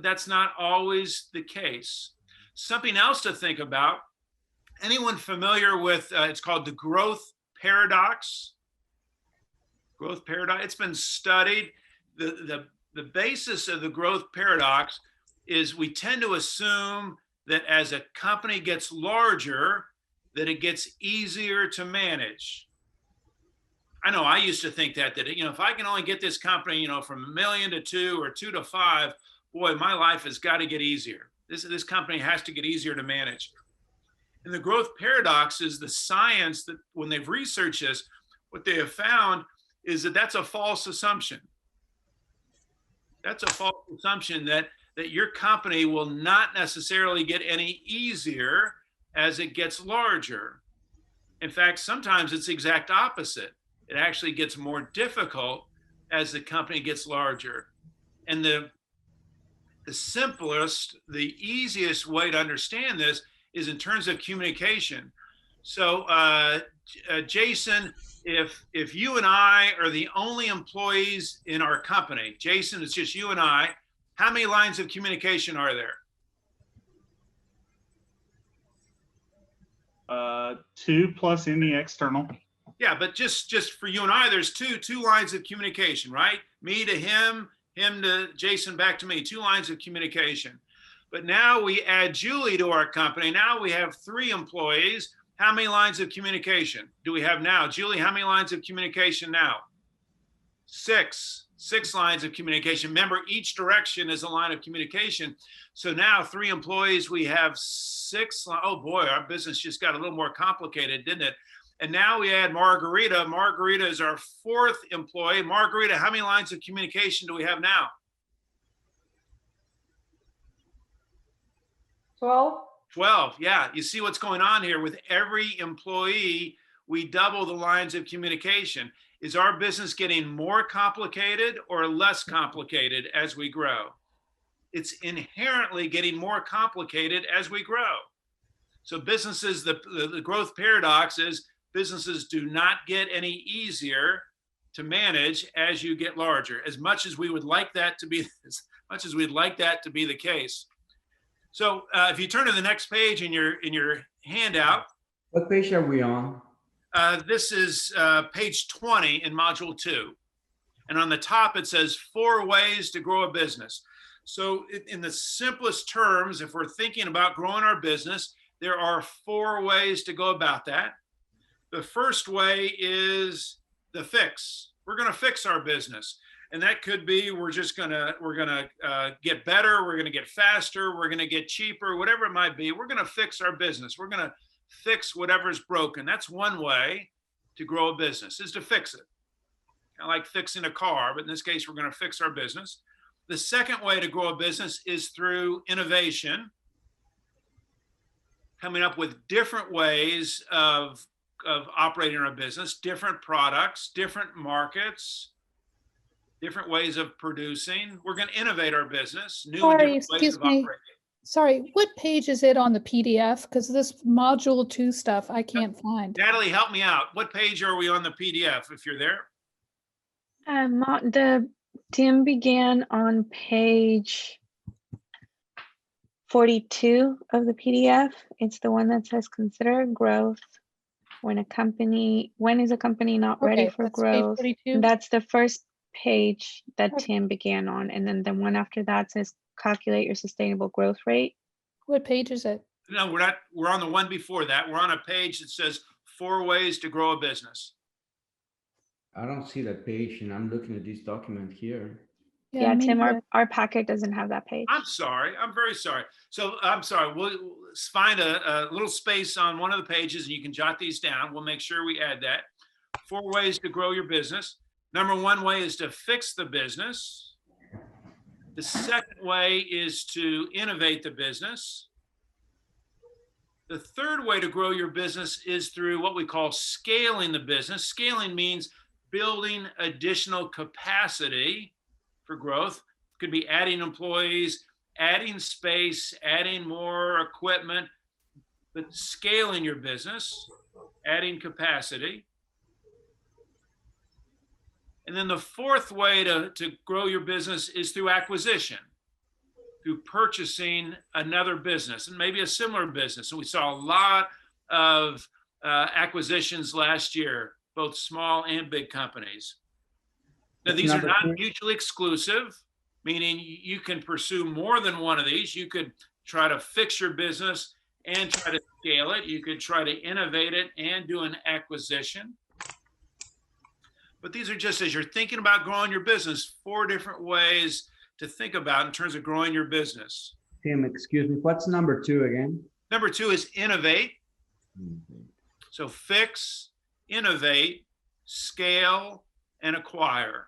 that's not always the case. Something else to think about, anyone familiar with, it's called the growth paradox? Growth paradox, it's been studied. The basis of the growth paradox is we tend to assume that as a company gets larger, that it gets easier to manage. I know I used to think that if I can only get this company, from 1 million to 2 or 2 to 5, boy, my life has got to get easier. This company has to get easier to manage. And the growth paradox is the science that when they've researched this, what they have found is that that's a false assumption. That's a false assumption that your company will not necessarily get any easier as it gets larger. In fact, sometimes it's the exact opposite. It actually gets more difficult as the company gets larger. And the simplest, the easiest way to understand this is in terms of communication. So, Jason, if you and I are the only employees in our company, Jason, it's just you and I, how many lines of communication are there? 2 plus any external. Yeah, but just for you and I, there's two lines of communication, right? Me to him to Jason, back to me, 2 lines of communication. But now we add Julie to our company. Now we have 3 employees. How many lines of communication do we have now? Julie, how many lines of communication now? 6 lines of communication. Remember, each direction is a line of communication. So now 3 employees, we have 6. Oh boy, our business just got a little more complicated, didn't it? And now we add Margarita. Margarita is our 4th employee. Margarita, how many lines of communication do we have now? 12, yeah. You see what's going on here. With every employee, we double the lines of communication. Is our business getting more complicated or less complicated as we grow? It's inherently getting more complicated as we grow. So businesses, the growth paradox is businesses do not get any easier to manage as you get larger, as much as we would like that to be, the case. So if you turn to the next page in your handout. What page are we on? This is page 20 in module 2. And on the top, it says 4 ways to grow a business. So in the simplest terms, if we're thinking about growing our business, there are 4 ways to go about that. The first way is the fix. We're going to fix our business. And that could be we're going to get better, we're going to get faster, we're going to get cheaper, whatever it might be. We're going to fix our business. We're going to fix whatever's broken. That's one way to grow a business, is to fix it. Kind of like fixing a car, but in this case, we're going to fix our business. The second way to grow a business is through innovation, coming up with different ways of operating our business, different products, different markets, different ways of producing. We're going to innovate our business, new and different ways of operating. Sorry, what page is it on the PDF? Because this module 2 stuff I can't find. Natalie, help me out. What page are we on the PDF if you're there? Tim began on page 42 of the PDF. It's the one that says consider growth when is a company not ready for growth. That's the first page that Tim began on. And then the one after that says calculate your sustainable growth rate. What page is it? No, we're not. We're on the one before that. We're on a page that says 4 ways to grow a business. I don't see that page, and I'm looking at this document here. Yeah, Tim, our packet doesn't have that page. I'm sorry. I'm very sorry. So I'm sorry. We'll find a little space on one of the pages, and you can jot these down. We'll make sure we add that. 4 ways to grow your business. Number 1 way is to fix the business. The second way is to innovate the business. The third way to grow your business is through what we call scaling the business. Scaling means building additional capacity for growth. It could be adding employees, adding space, adding more equipment, but scaling your business, adding capacity. And then the fourth way to grow your business is through acquisition. through purchasing another business and maybe a similar business. And we saw a lot of acquisitions last year, both small and big companies. Now, That's these are number not two. mutually exclusive, meaning you can pursue more than one of these. You could try to fix your business and try to scale it. You could try to innovate it and do an acquisition. But these are just, as you're thinking about growing your business, 4 different ways to think about in terms of growing your business. Tim, excuse me, what's number 2 again? Number 2 is innovate. So fix, innovate, scale, and acquire.